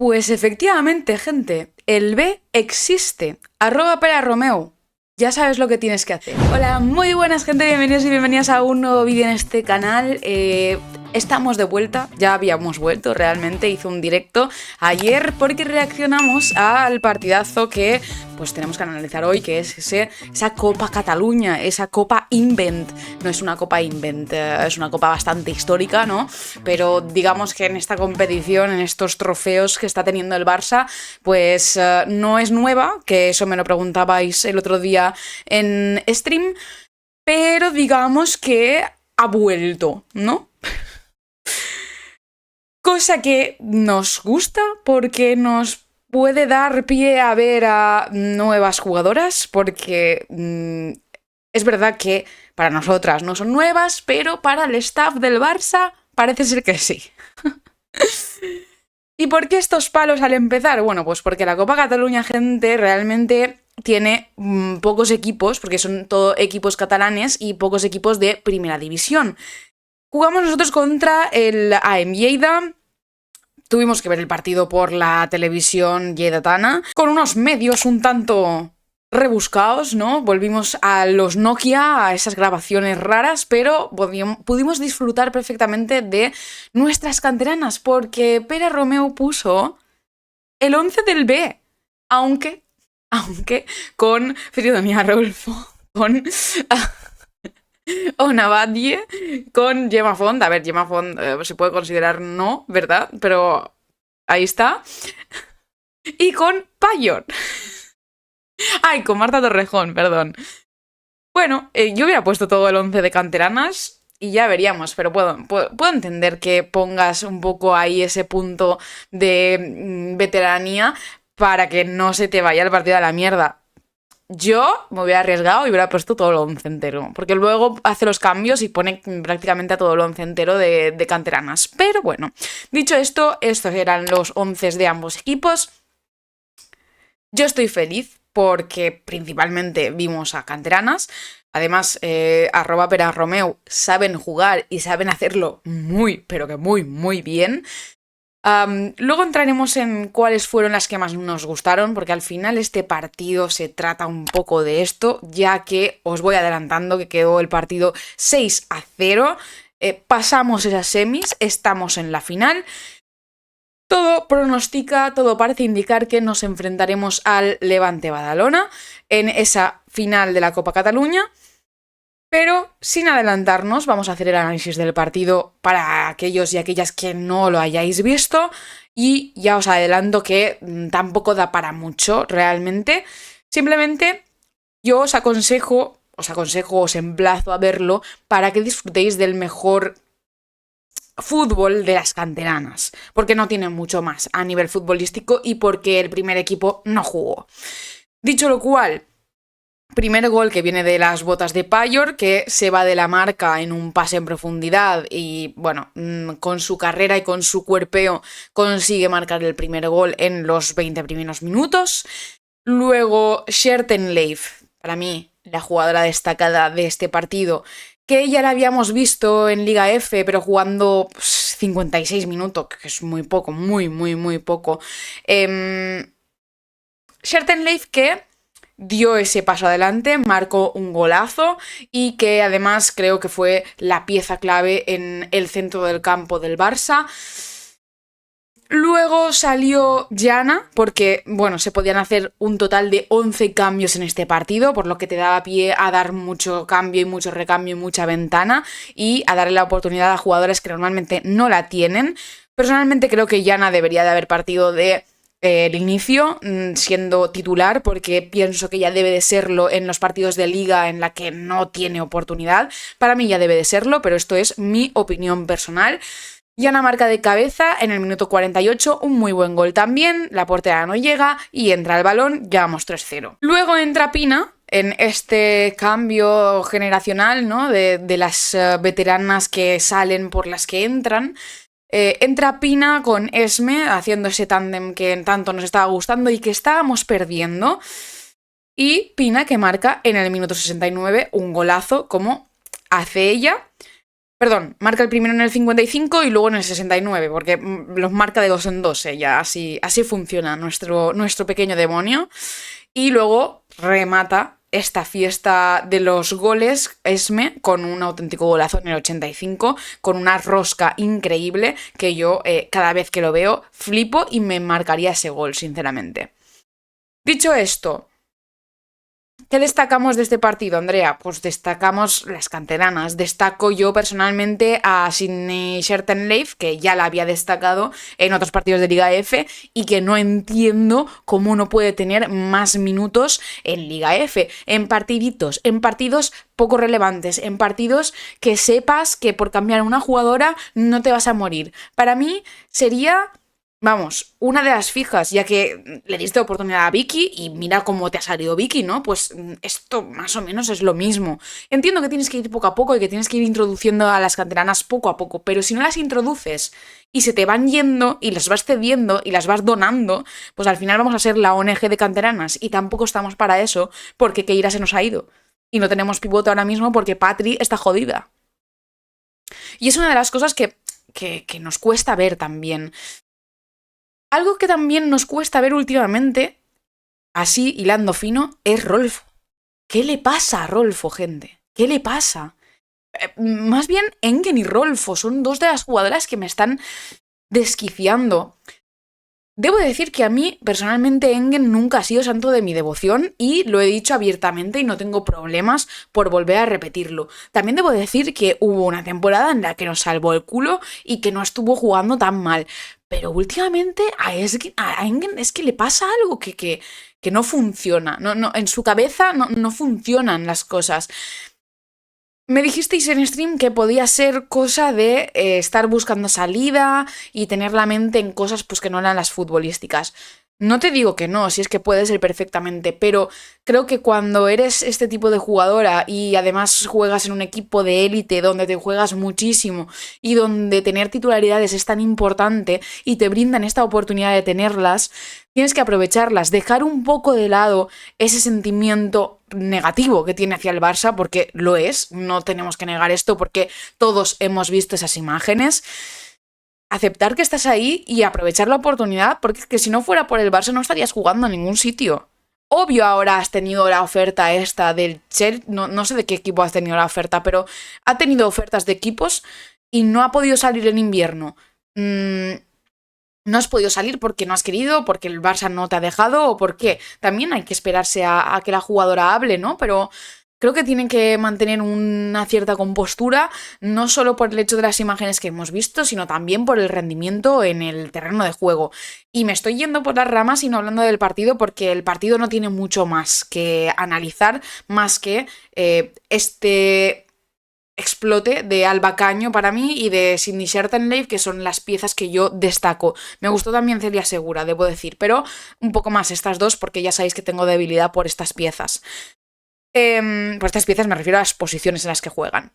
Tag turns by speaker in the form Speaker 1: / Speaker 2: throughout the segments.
Speaker 1: Pues efectivamente, gente, el B existe. @peraromeu. Ya sabes lo que tienes que hacer. Hola, muy buenas gente, bienvenidos y bienvenidas a un nuevo vídeo en este canal. Estamos de vuelta, ya habíamos vuelto realmente, hice un directo ayer porque reaccionamos al partidazo que pues tenemos que analizar hoy, que es esa Copa Cataluña, esa Copa Invent. No es una Copa Invent, es una copa bastante histórica, ¿no? Pero digamos que en esta competición, en estos trofeos que está teniendo el Barça, pues no es nueva, que eso me lo preguntabais el otro día en stream, pero digamos que ha vuelto, ¿no? Cosa que nos gusta porque nos puede dar pie a ver a nuevas jugadoras, porque es verdad que para nosotras no son nuevas, pero para el staff del Barça parece ser que sí. ¿Y por qué estos palos al empezar? Bueno, pues porque la Copa Cataluña, gente, realmente tiene pocos equipos, porque son todo equipos catalanes y pocos equipos de primera división. Jugamos nosotros contra el AM Lleida. Tuvimos que ver el partido por la televisión lleidatana, con unos medios un tanto rebuscados, ¿no? Volvimos a los Nokia, a esas grabaciones raras, pero pudimos disfrutar perfectamente de nuestras canteranas, porque Peraromeu puso el 11 del B, aunque con Fridonia Rolfo, con Onabadie, con Gemma Font. A ver, Gemma Font se puede considerar no, ¿verdad? Pero ahí está. Y con Payor. Ay, con Marta Torrejón, perdón. Bueno, yo hubiera puesto todo el 11 de canteranas y ya veríamos, pero puedo entender que pongas un poco ahí ese punto de veteranía para que no se te vaya el partido a la mierda. Yo me hubiera arriesgado y hubiera puesto todo el 11 entero, porque luego hace los cambios y pone prácticamente a todo el 11 entero de canteranas. Pero bueno, dicho esto, estos eran los 11 de ambos equipos. Yo estoy feliz porque principalmente vimos a canteranas. Además, @peraromeu saben jugar y saben hacerlo muy, pero que muy, muy bien. Luego entraremos en cuáles fueron las que más nos gustaron, porque al final este partido se trata un poco de esto, ya que os voy adelantando que quedó el partido 6-0. Pasamos esas semis, estamos en la final. Todo pronostica, todo parece indicar que nos enfrentaremos al Levante Badalona en esa final de la Copa Cataluña. Pero sin adelantarnos, vamos a hacer el análisis del partido para aquellos y aquellas que no lo hayáis visto. Y ya os adelanto que tampoco da para mucho realmente. Simplemente yo os aconsejo, os emplazo a verlo para que disfrutéis del mejor fútbol de las canteranas. Porque no tiene mucho más a nivel futbolístico y porque el primer equipo no jugó. Dicho lo cual, primer gol que viene de las botas de Payor, que se va de la marca en un pase en profundidad y, bueno, con su carrera y con su cuerpeo consigue marcar el primer gol en los 20 primeros minutos. Luego, Sherten Leif, para mí, la jugadora destacada de este partido, que ya la habíamos visto en Liga F, pero jugando 56 minutos, que es muy poco, muy, muy, muy poco. Sherten Leif que dio ese paso adelante, marcó un golazo y que además creo que fue la pieza clave en el centro del campo del Barça. Luego salió Jana, porque, bueno, se podían hacer un total de 11 cambios en este partido, por lo que te daba pie a dar mucho cambio y mucho recambio y mucha ventana y a darle la oportunidad a jugadores que normalmente no la tienen. Personalmente creo que Jana debería de haber partido de el inicio siendo titular, porque pienso que ya debe de serlo en los partidos de liga en la que no tiene oportunidad. Para mí ya debe de serlo, pero esto es mi opinión personal. Jana marca de cabeza en el minuto 48, un muy buen gol también, la portera no llega y entra el balón, ya vamos 3-0. Luego entra Pina en este cambio generacional, ¿no? de las veteranas que salen por las que entran. Entra Pina con Esme haciendo ese tándem que tanto nos estaba gustando y que estábamos perdiendo. Y Pina que marca en el minuto 69 un golazo como hace ella. Perdón, marca el primero en el 55 y luego en el 69, porque los marca de dos en dos, ya así funciona nuestro pequeño demonio. Y luego remata esta fiesta de los goles Esme con un auténtico golazo en el 85, con una rosca increíble que yo cada vez que lo veo flipo y me marcaría ese gol, sinceramente. Dicho esto, ¿qué destacamos de este partido, Andrea? Pues destacamos las canteranas. Destaco yo personalmente a Sydney Schertenleif, que ya la había destacado en otros partidos de Liga F y que no entiendo cómo no puede tener más minutos en Liga F, en partiditos, en partidos poco relevantes, en partidos que sepas que por cambiar una jugadora no te vas a morir. Para mí sería... Vamos, una de las fijas, ya que le diste oportunidad a Vicky y mira cómo te ha salido Vicky, ¿no? Pues esto más o menos es lo mismo. Entiendo que tienes que ir poco a poco y que tienes que ir introduciendo a las canteranas poco a poco, pero si no las introduces y se te van yendo y las vas cediendo y las vas donando, pues al final vamos a ser la ONG de canteranas y tampoco estamos para eso porque Keira se nos ha ido. Y no tenemos pivote ahora mismo porque Patri está jodida. Y es una de las cosas que nos cuesta ver también. Algo que también nos cuesta ver últimamente, así hilando fino, es Rolfo. ¿Qué le pasa a Rolfo, gente? ¿Qué le pasa? Más bien Engen y Rolfo son dos de las jugadoras que me están desquiciando. Debo decir que a mí, personalmente, Engen nunca ha sido santo de mi devoción y lo he dicho abiertamente y no tengo problemas por volver a repetirlo. También debo decir que hubo una temporada en la que nos salvó el culo y que no estuvo jugando tan mal. Pero últimamente a Engen es que le pasa algo que no funciona. No, en su cabeza no funcionan las cosas. Me dijisteis en stream que podía ser cosa de estar buscando salida y tener la mente en cosas pues, que no eran las futbolísticas. No te digo que no, si es que puede ser perfectamente, pero creo que cuando eres este tipo de jugadora y además juegas en un equipo de élite donde te juegas muchísimo y donde tener titularidades es tan importante y te brindan esta oportunidad de tenerlas, tienes que aprovecharlas, dejar un poco de lado ese sentimiento negativo que tiene hacia el Barça, porque lo es, no tenemos que negar esto porque todos hemos visto esas imágenes. Aceptar que estás ahí y aprovechar la oportunidad, porque es que si no fuera por el Barça no estarías jugando en ningún sitio. Obvio ahora has tenido la oferta esta del Chelsea, no sé de qué equipo has tenido la oferta, pero ha tenido ofertas de equipos y no ha podido salir en invierno. No has podido salir porque no has querido, porque el Barça no te ha dejado o por qué. También hay que esperarse a que la jugadora hable, ¿no? Pero creo que tienen que mantener una cierta compostura, no solo por el hecho de las imágenes que hemos visto, sino también por el rendimiento en el terreno de juego. Y me estoy yendo por las ramas y no hablando del partido, porque el partido no tiene mucho más que analizar, más que este explote de Alba Caño para mí y de Sydney Schertenleif, que son las piezas que yo destaco. Me gustó también Celia Segura, debo decir, pero un poco más estas dos porque ya sabéis que tengo debilidad por estas piezas. Por estas piezas me refiero a las posiciones en las que juegan.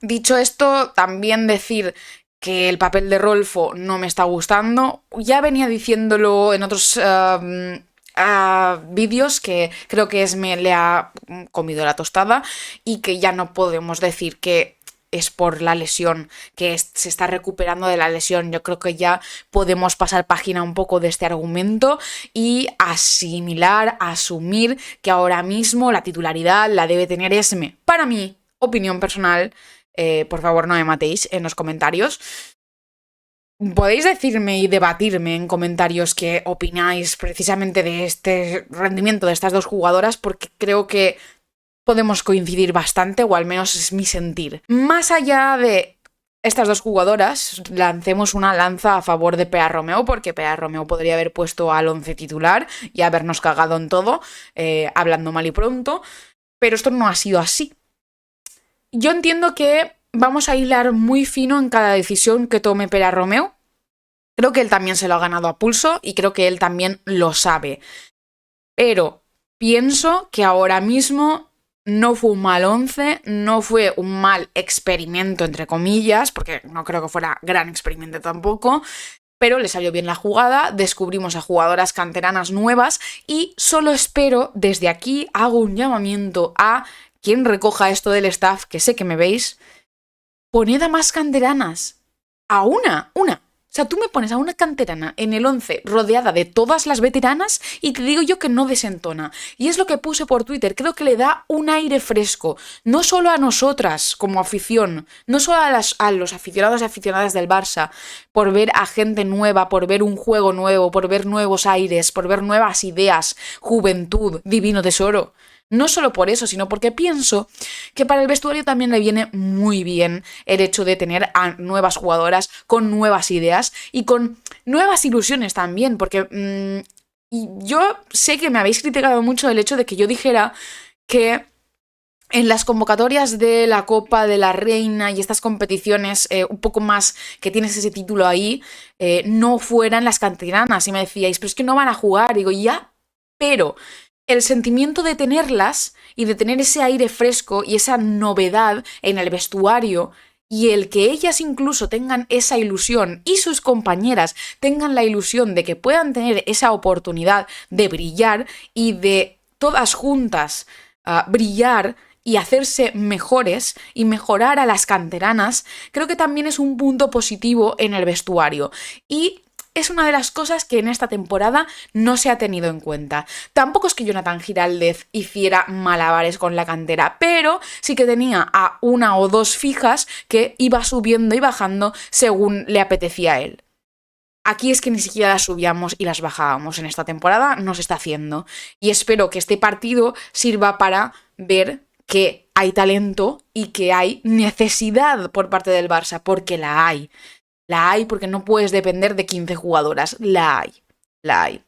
Speaker 1: Dicho esto, también decir que el papel de Rolfo no me está gustando. Ya venía diciéndolo en otros vídeos que creo que Esme le ha comido la tostada y que ya no podemos decir que es por la lesión, que se está recuperando de la lesión. Yo creo que ya podemos pasar página un poco de este argumento y asumir que ahora mismo la titularidad la debe tener Esme. Para mí, opinión personal, por favor no me matéis en los comentarios. Podéis decirme y debatirme en comentarios qué opináis precisamente de este rendimiento de estas dos jugadoras, porque creo que podemos coincidir bastante, o al menos es mi sentir. Más allá de estas dos jugadoras, lancemos una lanza a favor de Pea Romeo, porque Pea Romeo podría haber puesto al 11 titular y habernos cagado en todo, hablando mal y pronto, pero esto no ha sido así. Yo entiendo que vamos a hilar muy fino en cada decisión que tome Pea Romeo. Creo que él también se lo ha ganado a pulso y creo que él también lo sabe. Pero pienso que ahora mismo no fue un mal 11, no fue un mal experimento, entre comillas, porque no creo que fuera gran experimento tampoco, pero le salió bien la jugada, descubrimos a jugadoras canteranas nuevas y solo espero, desde aquí hago un llamamiento a quien recoja esto del staff, que sé que me veis, poned a más canteranas. A una. O sea, tú me pones a una canterana en el 11 rodeada de todas las veteranas y te digo yo que no desentona. Y es lo que puse por Twitter. Creo que le da un aire fresco. No solo a nosotras como afición, no solo a los aficionados y aficionadas del Barça, por ver a gente nueva, por ver un juego nuevo, por ver nuevos aires, por ver nuevas ideas, juventud, divino tesoro. No solo por eso, sino porque pienso que para el vestuario también le viene muy bien el hecho de tener a nuevas jugadoras con nuevas ideas y con nuevas ilusiones también, porque y yo sé que me habéis criticado mucho el hecho de que yo dijera que en las convocatorias de la Copa de la Reina y estas competiciones un poco más que tienes ese título ahí, no fueran las canteranas. Y me decíais, pero es que no van a jugar. Y digo, ya, pero el sentimiento de tenerlas y de tener ese aire fresco y esa novedad en el vestuario y el que ellas incluso tengan esa ilusión y sus compañeras tengan la ilusión de que puedan tener esa oportunidad de brillar y de todas juntas brillar y hacerse mejores y mejorar a las canteranas, creo que también es un punto positivo en el vestuario. Y es una de las cosas que en esta temporada no se ha tenido en cuenta. Tampoco es que Jonathan Giraldez hiciera malabares con la cantera, pero sí que tenía a una o dos fijas que iba subiendo y bajando según le apetecía a él. Aquí es que ni siquiera las subíamos y las bajábamos. En esta temporada no se está haciendo. Y espero que este partido sirva para ver que hay talento y que hay necesidad por parte del Barça, porque la hay. La hay porque no puedes depender de 15 jugadoras. La hay.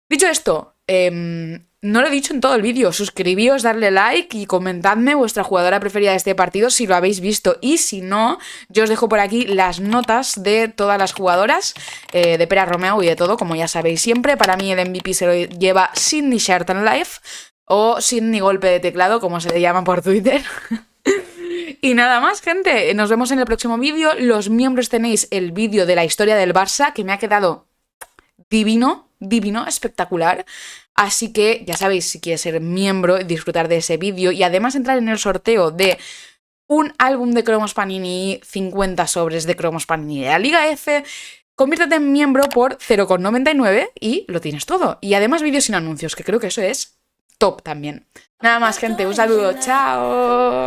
Speaker 1: Dicho esto, no lo he dicho en todo el vídeo. Suscribíos, darle like y comentadme vuestra jugadora preferida de este partido si lo habéis visto. Y si no, yo os dejo por aquí las notas de todas las jugadoras, de Pera Romeu y de todo, como ya sabéis siempre. Para mí el MVP se lo lleva Sydney Sherton Life o Sydney Golpe de Teclado, como se le llama por Twitter. Y nada más, gente, nos vemos en el próximo vídeo. Los miembros tenéis el vídeo de la historia del Barça, que me ha quedado divino, espectacular. Así que ya sabéis, si quieres ser miembro y disfrutar de ese vídeo y además entrar en el sorteo de un álbum de Cromos Panini, 50 sobres de Cromos Panini de la Liga F, conviértete en miembro por 0,99 y lo tienes todo. Y además vídeos sin anuncios, que creo que eso es top también. Nada más, gente, un saludo, chao.